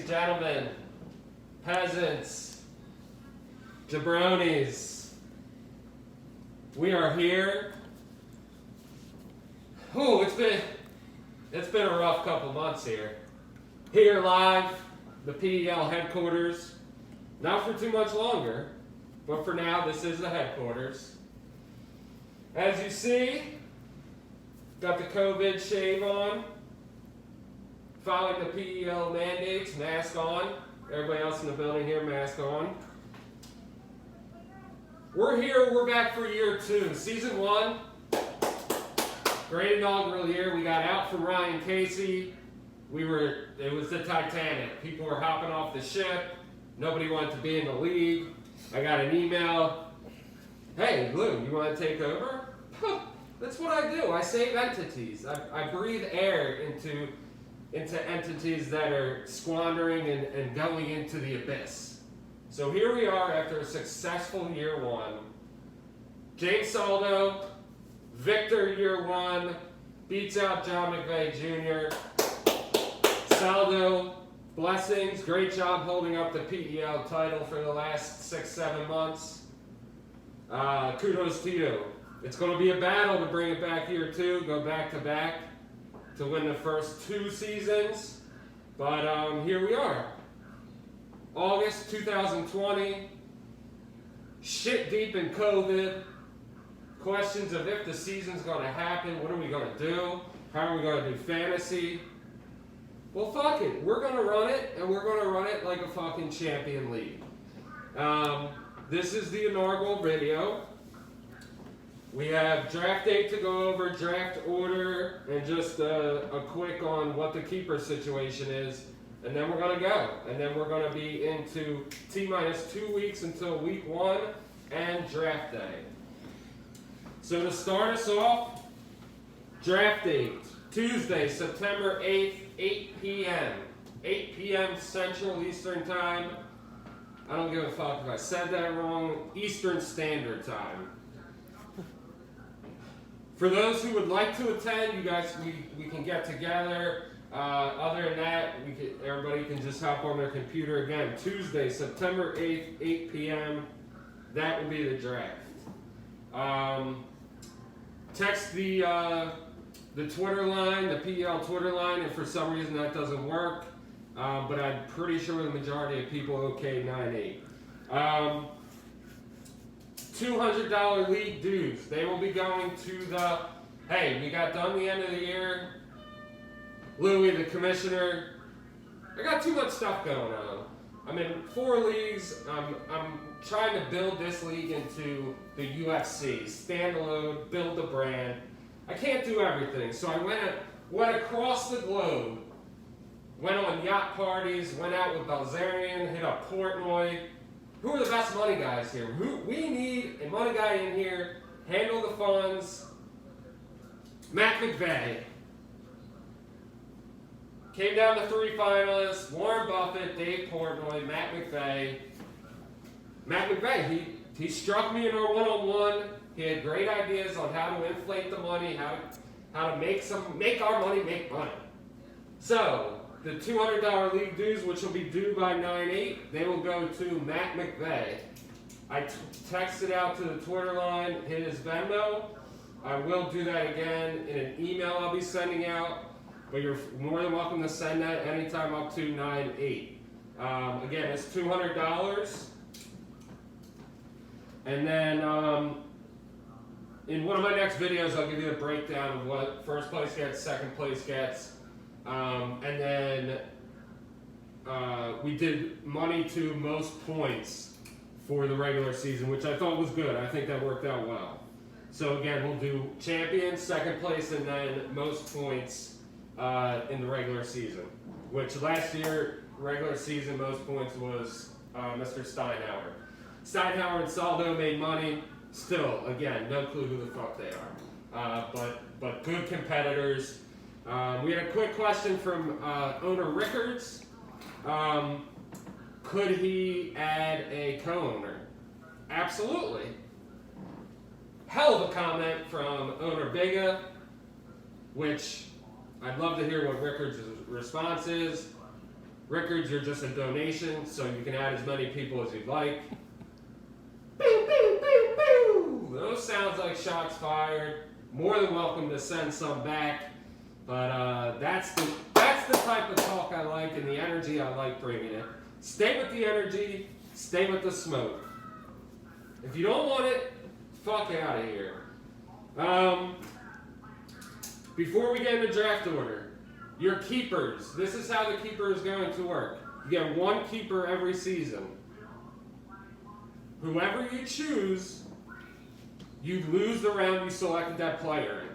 and gentlemen, peasants, jabronis, we are here. Ooh, it's been a rough couple months here. Here live, the PEL headquarters. Not for too much longer, but for now, this is the headquarters. As you see, got the COVID shave on, following the PEL mandates, mask on. Everybody else in the building here, mask on. We're here, we're back for year 2. Season 1, great inaugural year. We got out from Ryan Casey. It was the Titanic. People were hopping off the ship. Nobody wanted to be in the league. I got an email. Hey, Lou, you want to take over? That's what I do. I save entities. I breathe air into entities that are squandering and going into the abyss. So here we are after a successful year 1. James Saldo, Victor year 1, beats out John McVeigh Jr. Saldo, blessings, great job holding up the PEL title for the last 6-7 months. Kudos to you. It's going to be a battle to bring it back year 2, go back to back to win the first 2 seasons. But here we are. August 2020, shit deep in COVID. Questions of if the season's going to happen, what are we going to do? How are we going to do fantasy? Well, fuck it. We're going to run it, and we're going to run it like a fucking champion league. This is the inaugural video. We have draft date to go over, draft order, and just a quick on what the keeper situation is. And then we're going to go. And then we're going to be into T-minus 2 weeks until week 1 and draft day. So to start us off, draft date, Tuesday, September 8th, 8 p.m. 8 p.m. Central Eastern Time. I don't give a fuck if I said that wrong. Eastern Standard Time. For those who would like to attend, you guys, we can get together. Other than that, everybody can just hop on their computer again. Tuesday, September 8th, 8 p.m. That will be the draft. Text the Twitter line, the PEL Twitter line, if for some reason that doesn't work. But I'm pretty sure the majority of people okay 9-8. $200 league dues. They will be going to the, hey, we got done the end of the year. Louis, the commissioner, I got too much stuff going on. I'm in 4 leagues. I'm trying to build this league into the UFC, standalone, build the brand. I can't do everything, so I went across the globe, went on yacht parties, went out with Balzerian, hit up Portnoy. Who are the best money guys here? We need a money guy in here, handle the funds. Matt McVeigh. Came down to 3 finalists, Warren Buffett, Dave Portnoy, Matt McVeigh. Matt McVeigh, he struck me in our one-on-one. He had great ideas on how to inflate the money, how to make our money make money. So, the $200 league dues, which will be due by 9/8, they will go to Matt McVeigh. I texted out to the Twitter line his Venmo. I will do that again in an email I'll be sending out. But you're more than welcome to send that anytime up to 9/8. Again, it's $200. And then in one of my next videos, I'll give you a breakdown of what first place gets, second place gets. And then we did money to most points for the regular season, which I thought was good. I think that worked out well. So again, we'll do champion, second place, and then most points in the regular season, which last year, regular season, most points was Mr. Steinhauer. Steinhauer and Saldo made money. Still, again, no clue who the fuck they are. But good competitors. We had a quick question from owner Rickards. Could he add a co-owner? Absolutely. Hell of a comment from owner Biga, which I'd love to hear what Rickards' response is. Rickards, you're just a donation, so you can add as many people as you'd like. Pew, pew, pew, pew. Those sounds like shots fired. More than welcome to send some back. But that's the type of talk I like and the energy I like bringing it. Stay with the energy. Stay with the smoke. If you don't want it, fuck out of here. Before we get into draft order, your keepers. This is how the keeper is going to work. You get one keeper every season. Whoever you choose, you lose the round you selected that player in.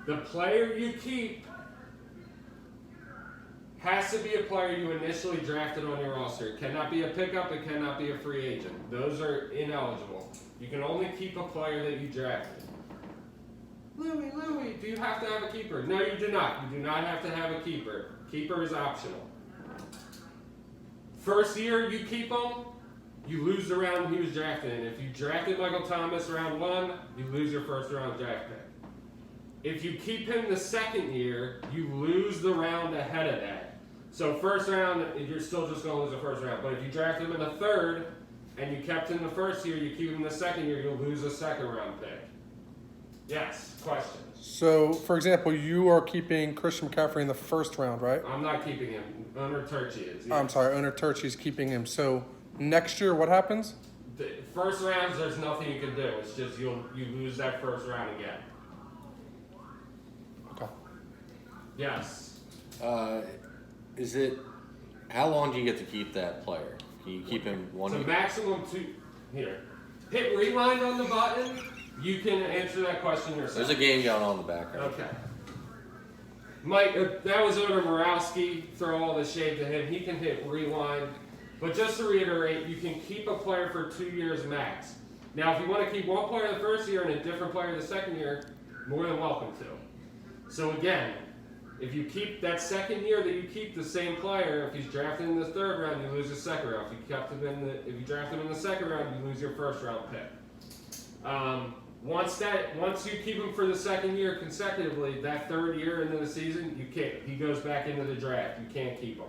The player you keep has to be a player you initially drafted on your roster. It cannot be a pickup, it cannot be a free agent. Those are ineligible. You can only keep a player that you drafted. Louie, do you have to have a keeper? No, you do not. You do not have to have a keeper. Keeper is optional. First year you keep him, you lose the round he was drafted in. If you drafted Michael Thomas round 1, you lose your first round draft pick. If you keep him the second year, you lose the round ahead of that. So first round, you're still just going to lose the first round. But if you draft him in the third, and you kept him the first year, you keep him the second year, you'll lose a second round pick. Yes, questions? So, for example, you are keeping Christian McCaffrey in the first round, right? I'm not keeping him. Owner Turchi is. Yes. I'm sorry, owner Turchi's keeping him. So, next year, what happens? The first rounds, there's nothing you can do. It's just you lose that first round again. Okay. Yes. Is it? How long do you get to keep that player? Can you keep him one So year? maximum 2. Here. Hit rewind on the button. You can answer that question yourself. There's a game going on in the background. Okay. Mike, that was owner Morowski. Throw all the shade to him. He can hit rewind. But just to reiterate, you can keep a player for 2 years max. Now, if you want to keep one player the first year and a different player the second year, more than welcome to. So again, if you keep that second year that you keep the same player, if he's drafted in the third round, you lose the second round. If you draft him in the second round, you lose your first round pick. Once you keep him for the second year consecutively, that third year into the season, you can't. He goes back into the draft. You can't keep him.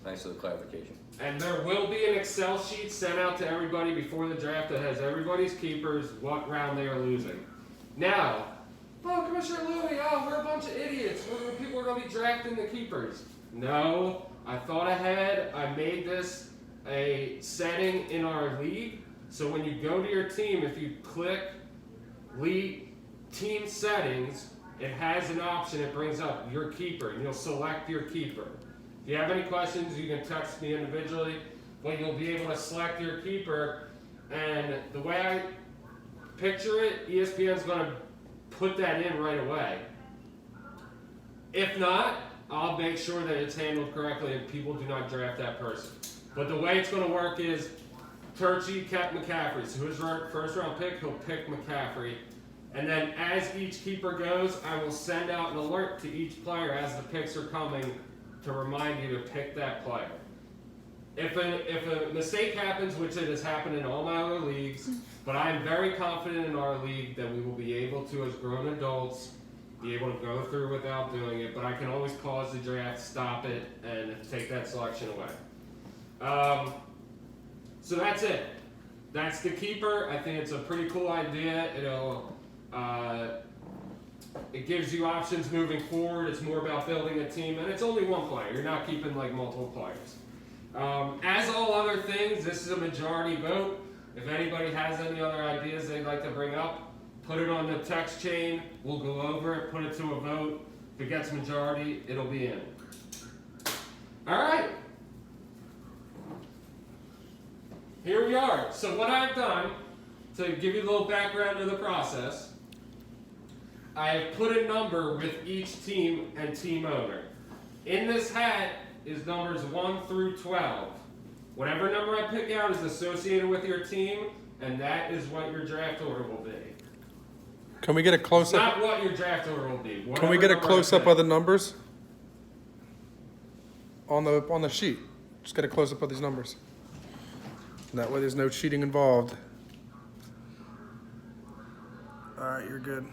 Thanks for the clarification. And there will be an Excel sheet sent out to everybody before the draft that has everybody's keepers, what round they are losing. Now, Commissioner Louie, we're a bunch of idiots. People are going to be drafting the keepers. No, I thought ahead. I made this a setting in our league. So when you go to your team, if you click league team settings, it has an option. It brings up your keeper, and you'll select your keeper. If you have any questions, you can text me individually, but you'll be able to select your keeper. And the way I picture it, ESPN's going to put that in right away. If not, I'll make sure that it's handled correctly and people do not draft that person. But the way it's going to work is Turchi kept McCaffrey. So his first round pick, he'll pick McCaffrey. And then as each keeper goes, I will send out an alert to each player as the picks are coming to remind you to pick that player. If a mistake happens, which it has happened in all my other leagues, but I am very confident in our league that we will be able to, as grown adults, be able to go through without doing it, but I can always pause the draft, stop it, and take that selection away. So that's it. That's the keeper. I think it's a pretty cool idea. It gives you options moving forward. It's more about building a team, and it's only one player. You're not keeping like multiple players. As all other things, this is a majority vote. If anybody has any other ideas they'd like to bring up, put it on the text chain. We'll go over it, put it to a vote. If it gets majority, it'll be in. All right. Here we are. So what I've done, to give you a little background to the process, I have put a number with each team and team owner. In this hat is numbers 1 through 12. Whatever number I pick out is associated with your team, and that is what your draft order will be. Can we get a It's close-up? not what your draft order will be. Can we get a close-up of the numbers on the sheet? Just get a close-up of these numbers. That way there's no cheating involved. All right, you're good.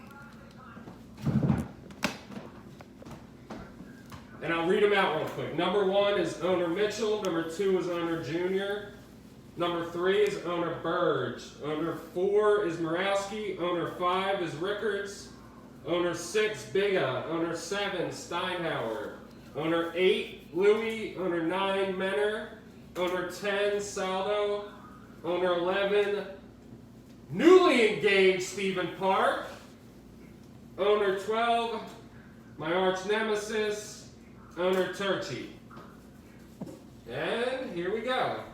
And I'll read them out real quick. Number 1 is owner Mitchell. Number 2 is owner Junior. Number 3 is owner Burge. Owner 4 is Morawski. Owner 5 is Rickards. Owner 6, Biga. Owner 7, Steinhauer. Owner 8, Louis. Owner 9, Menner. Owner 10, Saldo. Owner 11, newly engaged Stephen Park. Owner 12, my arch nemesis, owner Turchi. And here we go.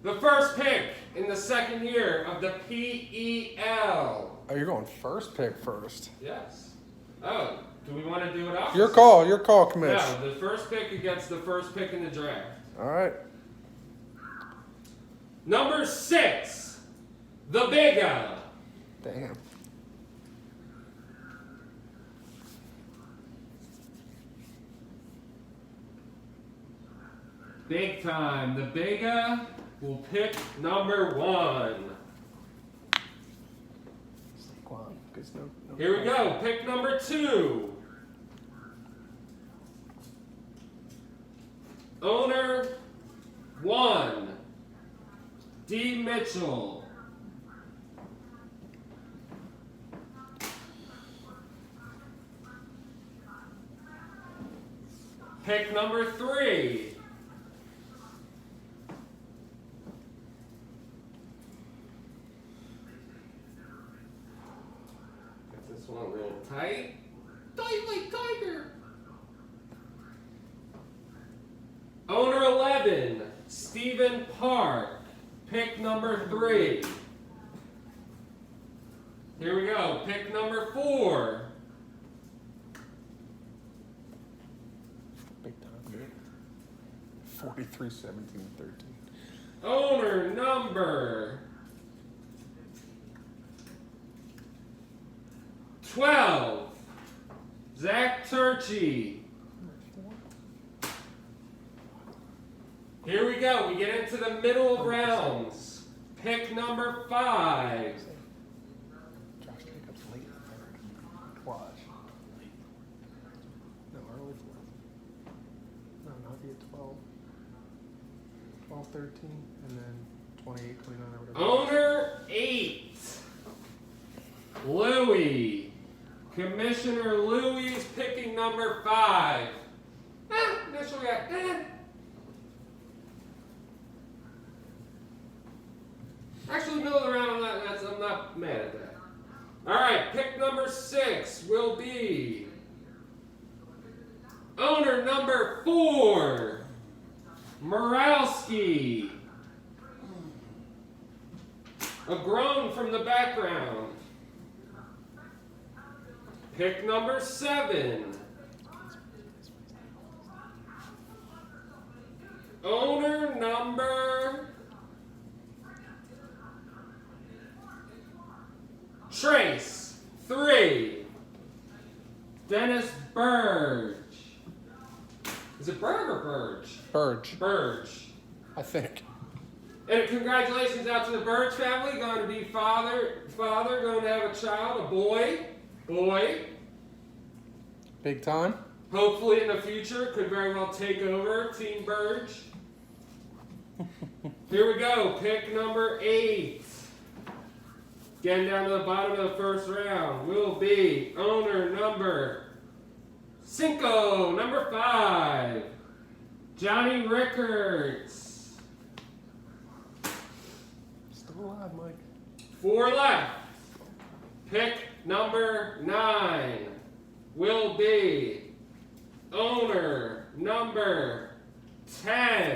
The first pick in the second year of the PEL. Oh, you're going first pick first. Yes. Oh, do we want to do it opposite? Your call, Commish. No, the first pick gets the first pick in the draft. All right. Number 6, the Biga. Damn. Big time. The Biga will pick number 1. Here we go. Pick number 2. Owner 1, D. Mitchell. Pick number 3. Get this one real tight. Tight like tiger. Owner 11, Stephen Park. Pick number 3. Here we go. Pick number 4. Big time, dude. 43, 17, 13. Owner number 12, Zach Turchi. Here we go. We get into the middle of rounds. Pick number 5. Josh Jacobs late in the third. Watch. No, early fourth. No, not the 12. 12, 13, and then 28, 29, or whatever. Owner 8, Louis. Commissioner Louis is picking number 5. Initial got Actually, middle of the round, I'm not mad at that. All right, pick number 6 will be owner number 4, Morawski. A groan from the background. Pick number 7. Owner number Trace 3. Dennis Burge. Is it Berg or Burge? Burge, Burge. I think. And congratulations out to the Burge family. Going to be father, going to have a child, a boy. Big time. Hopefully in the future, could very well take over Team Burge. Here we go, pick number 8. Getting down to the bottom of the first round will be owner number 5, number 5, Johnny Rickards. Still alive, Mike. 4 left. Pick number 9 will be owner number 10.